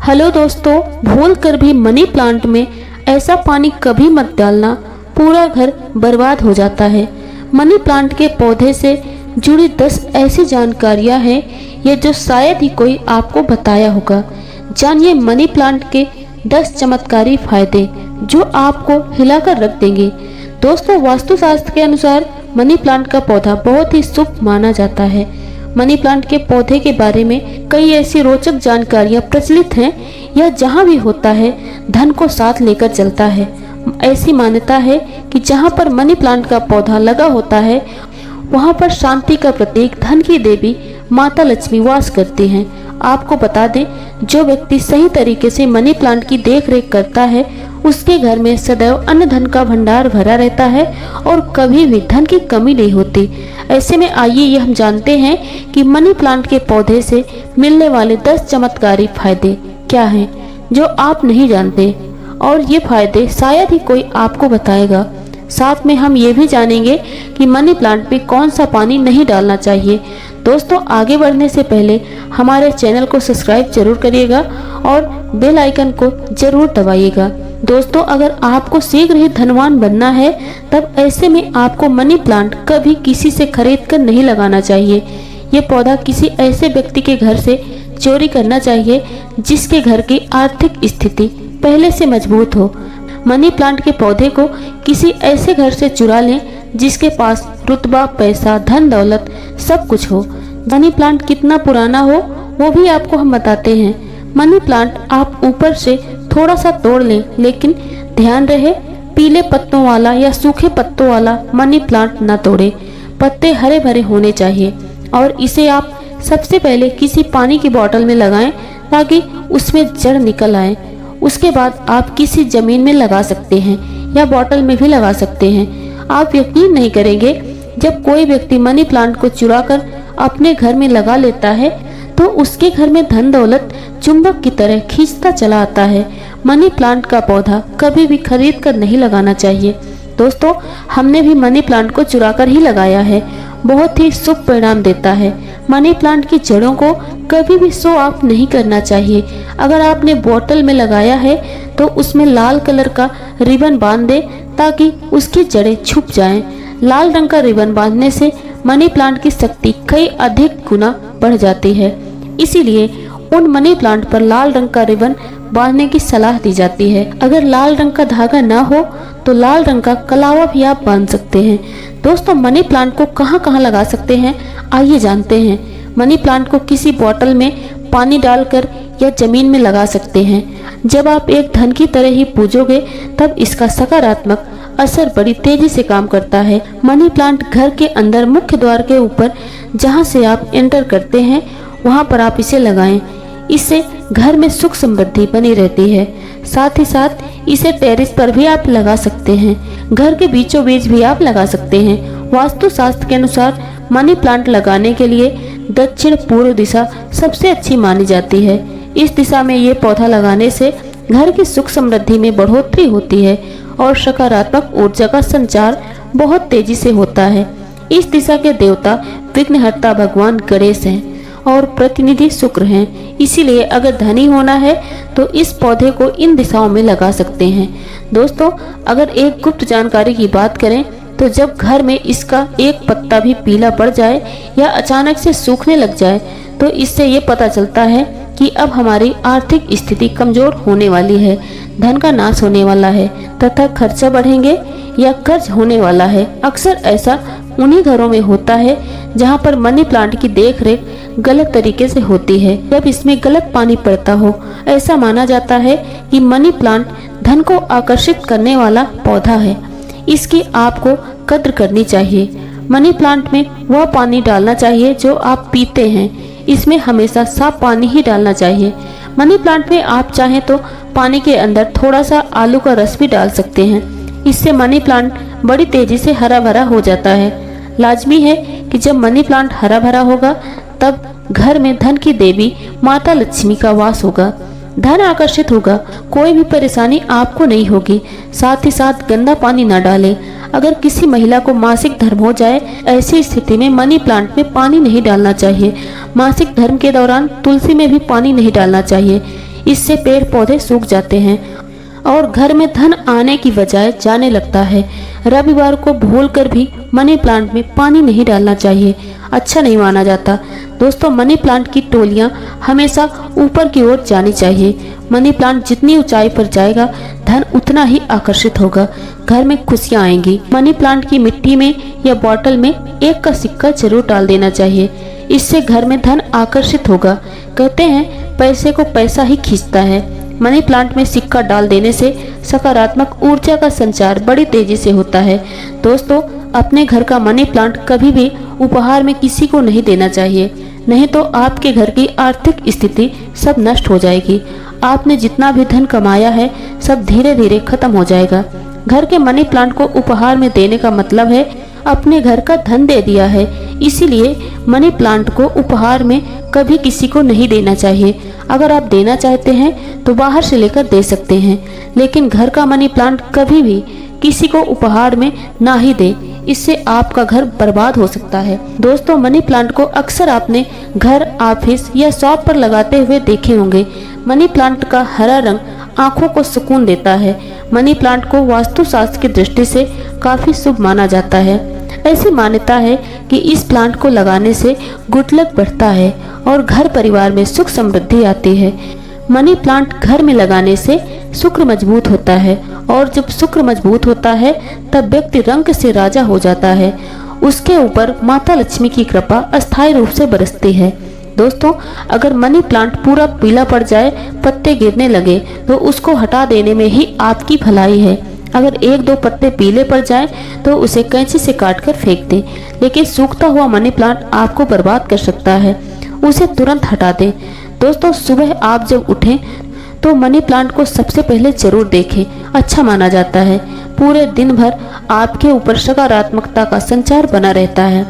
Hello दोस्तों, भूल कर भी मनी प्लांट में ऐसा पानी कभी मत डालना, पूरा घर बर्बाद हो जाता है। मनी प्लांट के पौधे से जुड़ी 10 ऐसी जानकारियां हैं ये जो शायद ही कोई आपको बताया होगा। जानिए मनी प्लांट के 10 चमत्कारी फायदे जो आपको हिलाकर रख देंगे। दोस्तों, वास्तुशास्त्र के अनुसार मनी प्लांट का पौधा बहुत ही शुभ माना जाता है। मनी प्लांट के पौधे के बारे में कई ऐसी रोचक जानकारियां प्रचलित हैं। यह जहां भी होता है धन को साथ लेकर चलता है। ऐसी मान्यता है कि जहां पर मनी प्लांट का पौधा लगा होता है वहां पर शांति का प्रतीक धन की देवी माता लक्ष्मी वास करती हैं। आपको बता दें, जो व्यक्ति सही तरीके से मनी प्लांट की देखरेख करता है उसके घर में सदैव अन्न धन का भंडार भरा रहता है और कभी भी धन की कमी नहीं होती। ऐसे में आइए ये हम जानते हैं कि मनी प्लांट के पौधे से मिलने वाले 10 चमत्कारी फायदे क्या हैं जो आप नहीं जानते, और ये फायदे शायद ही कोई आपको बताएगा। साथ में हम ये भी जानेंगे कि मनी प्लांट में कौन सा पानी नहीं डालना चाहिए। दोस्तों, आगे बढ़ने से पहले हमारे चैनल को सब्सक्राइब जरूर करिएगा और बेल आइकन को जरूर दबाइएगा। दोस्तों, अगर आपको शीघ्र ही धनवान बनना है तब ऐसे में आपको मनी प्लांट कभी किसी से खरीद कर नहीं लगाना चाहिए। ये पौधा किसी ऐसे व्यक्ति के घर से चोरी करना चाहिए जिसके घर की आर्थिक स्थिति पहले से मजबूत हो। मनी प्लांट के पौधे को किसी ऐसे घर से चुरा लें जिसके पास रुतबा, पैसा, धन दौलत सब कुछ हो। मनी प्लांट कितना पुराना हो वो भी आपको हम बताते हैं। मनी प्लांट आप ऊपर से थोड़ा सा तोड़ लें, लेकिन ध्यान रहे पीले पत्तों वाला या सूखे पत्तों वाला मनी प्लांट ना तोड़े। पत्ते हरे भरे होने चाहिए और इसे आप सबसे पहले किसी पानी की बोतल में लगाएं ताकि उसमें जड़ निकल आए। उसके बाद आप किसी जमीन में लगा सकते हैं या बोतल में भी लगा सकते हैं। आप यकीन नहीं करेंगे, जब कोई व्यक्ति मनी प्लांट को चुरा कर अपने घर में लगा लेता है तो उसके घर में धन दौलत चुंबक की तरह खींचता चला आता है। मनी प्लांट का पौधा कभी भी खरीद कर नहीं लगाना चाहिए। दोस्तों, हमने भी मनी प्लांट को चुरा कर ही लगाया है, बहुत ही शुभ परिणाम देता है। मनी प्लांट की जड़ों को कभी भी शो ऑफ नहीं करना चाहिए। अगर आपने बोतल में लगाया है तो उसमें लाल कलर का रिबन बांध दे ताकि उसकी जड़ें छुप जाएं। लाल रंग का रिबन बांधने से मनी प्लांट की शक्ति कई अधिक गुना बढ़ जाती है। इसीलिए उन मनी प्लांट पर लाल रंग का रिबन बांधने की सलाह दी जाती है। अगर लाल रंग का धागा ना हो तो लाल रंग का कलावा भी आप बांध सकते हैं। दोस्तों, मनी प्लांट को कहां कहां लगा सकते हैं आइए जानते हैं। मनी प्लांट को किसी बोतल में पानी डालकर या जमीन में लगा सकते हैं। जब आप एक धन की तरह ही पूजोगे तब इसका सकारात्मक असर बड़ी तेजी से काम करता है। मनी प्लांट घर के अंदर मुख्य द्वार के ऊपर जहां से आप एंटर करते हैं वहां पर आप इसे लगाएं। इससे घर में सुख समृद्धि बनी रहती है। साथ ही साथ इसे टेरेस पर भी आप लगा सकते हैं, घर के बीचों बीच भी आप लगा सकते हैं। वास्तुशास्त्र के अनुसार मनी प्लांट लगाने के लिए दक्षिण पूर्व दिशा सबसे अच्छी मानी जाती है। इस दिशा में ये पौधा लगाने से घर की सुख समृद्धि में बढ़ोतरी होती है और सकारात्मक ऊर्जा का संचार बहुत तेजी से होता है। इस दिशा के देवता विघ्नहर्ता भगवान गणेश हैं और प्रतिनिधि शुक्र हैं। इसीलिए अगर धनी होना है तो इस पौधे को इन दिशाओं में लगा सकते हैं। दोस्तों, अगर एक गुप्त जानकारी की बात करें तो जब घर में इसका एक पत्ता भी पीला पड़ जाए या अचानक से सूखने लग जाए तो इससे ये पता चलता है कि अब हमारी आर्थिक स्थिति कमजोर होने वाली है, धन का नाश होने वाला है तथा खर्चा बढ़ेंगे या कर्ज होने वाला है। अक्सर ऐसा उन्हीं घरों में होता है जहां पर मनी प्लांट की देखरेख गलत तरीके से होती है। जब इसमें गलत पानी पड़ता हो, ऐसा माना जाता है कि मनी प्लांट धन को आकर्षित करने वाला पौधा है। इसकी आपको कद्र करनी चाहिए। मनी प्लांट में वह पानी डालना चाहिए जो आप पीते हैं। इसमें हमेशा साफ पानी ही डालना चाहिए। मनी प्लांट में आप चाहें तो पानी के अंदर थोड़ा सा आलू का रस भी डाल सकते हैं। इससे मनी प्लांट बड़ी तेजी से हरा भरा हो जाता है। लाजमी है कि जब मनी प्लांट हरा भरा होगा तब घर में धन की देवी माता लक्ष्मी का वास होगा, धन आकर्षित होगा, कोई भी परेशानी आपको नहीं होगी। साथ ही साथ गंदा पानी न डालें। अगर किसी महिला को मासिक धर्म हो जाए, ऐसी स्थिति में मनी प्लांट में पानी नहीं डालना चाहिए। मासिक धर्म के दौरान तुलसी में भी पानी नहीं डालना चाहिए। इससे पेड़ पौधे सूख जाते हैं और घर में धन आने की बजाय जाने लगता है। रविवार को भूलकर भी मनी प्लांट में पानी नहीं डालना चाहिए, अच्छा नहीं माना जाता। दोस्तों, मनी प्लांट की टोलियां हमेशा ऊपर की ओर जानी चाहिए। मनी प्लांट जितनी ऊंचाई पर जाएगा, धन उतना ही आकर्षित होगा, घर में खुशियां आएंगी। मनी प्लांट की मिट्टी में या बॉटल में 1 का सिक्का जरूर डाल देना चाहिए, इससे घर में धन आकर्षित होगा। कहते हैं पैसे को पैसा ही खींचता है। मनी प्लांट में सिक्का डाल देने से सकारात्मक ऊर्जा का संचार बड़ी तेजी से होता है। दोस्तों, अपने घर का मनी प्लांट कभी भी उपहार में किसी को नहीं देना चाहिए, नहीं तो आपके घर की आर्थिक स्थिति सब नष्ट हो जाएगी। आपने जितना भी धन कमाया है सब धीरे धीरे खत्म हो जाएगा। घर के मनी प्लांट को उपहार में देने का मतलब है अपने घर का धन दे दिया है। इसीलिए मनी प्लांट को उपहार में कभी किसी को नहीं देना चाहिए। अगर आप देना चाहते हैं तो बाहर से लेकर दे सकते हैं, लेकिन घर का मनी प्लांट कभी भी किसी को उपहार में ना ही दे, इससे आपका घर बर्बाद हो सकता है। दोस्तों, मनी प्लांट को अक्सर आपने घर, ऑफिस या शॉप पर लगाते हुए देखे होंगे। मनी प्लांट का हरा रंग आंखों को सुकून देता है। मनी प्लांट को वास्तुशास्त्र की दृष्टि से काफी शुभ माना जाता है। ऐसी मान्यता है कि इस प्लांट को लगाने से गुड लक बढ़ता है और घर परिवार में सुख समृद्धि आती है। मनी प्लांट घर में लगाने से शुक्र मजबूत होता है और जब शुक्र मजबूत होता है तब व्यक्ति रंग से राजा हो जाता है। उसके ऊपर माता लक्ष्मी की कृपा अस्थायी रूप से बरसती है। दोस्तों, अगर मनी प्लांट पूरा पीला पड़ जाए, पत्ते गिरने लगे, तो उसको हटा देने में ही आपकी भलाई है। अगर 1-2 पत्ते पीले पड़ जाएं, तो उसे कैंची से काटकर फेंक दें, लेकिन सूखता हुआ मनी प्लांट आपको बर्बाद कर सकता है, उसे तुरंत हटा दें। दोस्तों, सुबह आप जब उठें तो मनी प्लांट को सबसे पहले जरूर देखें, अच्छा माना जाता है। पूरे दिन भर आपके ऊपर सकारात्मकता का संचार बना रहता है।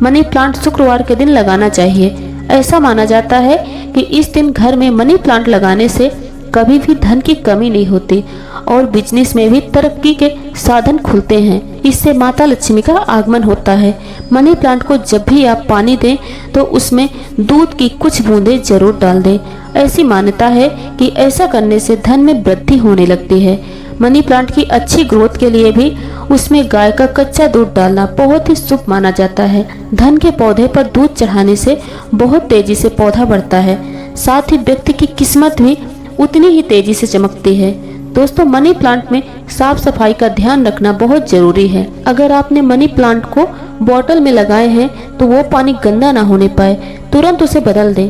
मनी प्लांट शुक्रवार के दिन लगाना चाहिए। ऐसा माना जाता है कि इस दिन घर में मनी प्लांट लगाने से कभी भी धन की कमी नहीं होती और बिजनेस में भी तरक्की के साधन खुलते हैं। इससे माता लक्ष्मी का आगमन होता है। मनी प्लांट को जब भी आप पानी दें तो उसमें दूध की कुछ बूंदें जरूर डाल दें। ऐसी मान्यता है कि ऐसा करने से धन में वृद्धि होने लगती है। मनी प्लांट की अच्छी ग्रोथ के लिए भी उसमें गाय का कच्चा दूध डालना बहुत ही शुभ माना जाता है। धन के पौधे पर दूध चढ़ाने से बहुत तेजी से पौधा बढ़ता है, साथ ही व्यक्ति की किस्मत भी उतनी ही तेजी से चमकती है। दोस्तों, मनी प्लांट में साफ सफाई का ध्यान रखना बहुत जरूरी है। अगर आपने मनी प्लांट को बॉटल में लगाए हैं तो वो पानी गंदा ना होने पाए, तुरंत उसे बदल दें।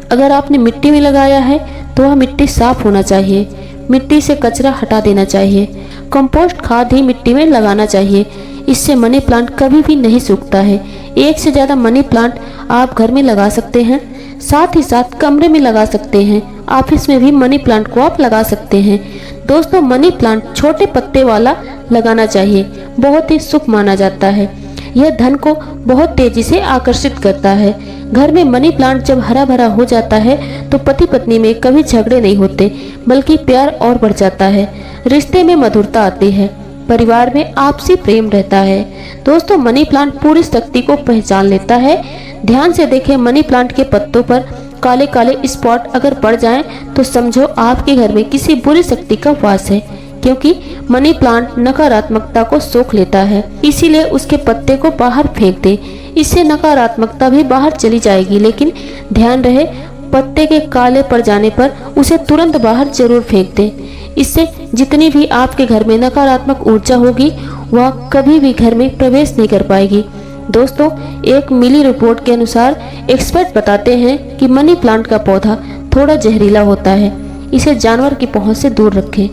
अगर आपने मिट्टी में लगाया है तो वह मिट्टी साफ होना चाहिए। मिट्टी से कचरा हटा देना चाहिए। कंपोस्ट खाद ही मिट्टी में लगाना चाहिए, इससे मनी प्लांट कभी भी नहीं सूखता है। 1 से ज़्यादा मनी प्लांट आप घर में लगा सकते हैं, साथ ही साथ कमरे में लगा सकते हैं। ऑफिस में भी मनी प्लांट को आप लगा सकते हैं। दोस्तों, मनी प्लांट छोटे पत्ते वाला लगाना चाहिए, बहुत ही शुभ माना जाता है। यह धन को बहुत तेजी से आकर्षित करता है। घर में मनी प्लांट जब हरा भरा हो जाता है तो पति पत्नी में कभी झगड़े नहीं होते, बल्कि प्यार और बढ़ जाता है। रिश्ते में मधुरता आती है, परिवार में आपसी प्रेम रहता है। दोस्तों, मनी प्लांट पूरी शक्ति को पहचान लेता है। ध्यान से देखें, मनी प्लांट के पत्तों पर काले काले स्पॉट अगर पड़ जाएं तो समझो आपके घर में किसी बुरी शक्ति का वास है, क्योंकि मनी प्लांट नकारात्मकता को सोख लेता है। इसीलिए उसके पत्ते को बाहर फेंक दे, इससे नकारात्मकता भी बाहर चली जाएगी। लेकिन ध्यान रहे, पत्ते के काले पड़ जाने पर उसे तुरंत बाहर जरूर फेंक दें। इससे जितनी भी आपके घर में नकारात्मक ऊर्जा होगी वह कभी भी घर में प्रवेश नहीं कर पाएगी। दोस्तों, एक मिली रिपोर्ट के अनुसार एक्सपर्ट बताते हैं कि मनी प्लांट का पौधा थोड़ा जहरीला होता है, इसे जानवर की पहुंच से दूर रखें।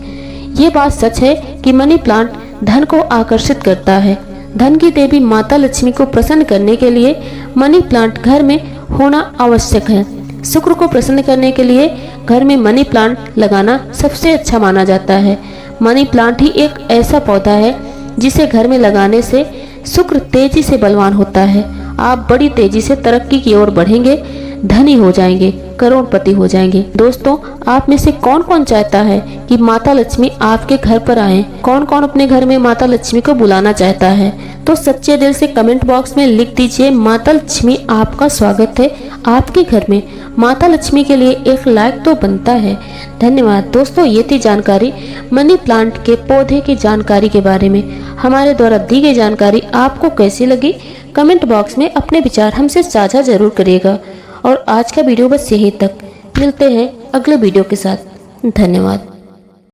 ये बात सच है कि मनी प्लांट धन को आकर्षित करता है। धन की देवी माता लक्ष्मी को प्रसन्न करने के लिए मनी प्लांट घर में होना आवश्यक है। शुक्र को प्रसन्न करने के लिए घर में मनी प्लांट लगाना सबसे अच्छा माना जाता है। मनी प्लांट ही एक ऐसा पौधा है जिसे घर में लगाने से शुक्र तेजी से बलवान होता है। आप बड़ी तेजी से तरक्की की ओर बढ़ेंगे, धनी हो जाएंगे, करोड़पति हो जाएंगे। दोस्तों, आप में से कौन कौन चाहता है कि माता लक्ष्मी आपके घर पर आए? कौन कौन अपने घर में माता लक्ष्मी को बुलाना चाहता है? तो सच्चे दिल से कमेंट बॉक्स में लिख दीजिए, माता लक्ष्मी आपका स्वागत है आपके घर में। माता लक्ष्मी के लिए एक लाइक तो बनता है। धन्यवाद दोस्तों, ये थी जानकारी मनी प्लांट के पौधे की जानकारी के बारे में। हमारे द्वारा दी गई जानकारी आपको कैसी लगी, कमेंट बॉक्स में अपने विचार हमसे साझा जरूर करिएगा। और आज का वीडियो बस यहीं तक, मिलते हैं अगले वीडियो के साथ। धन्यवाद।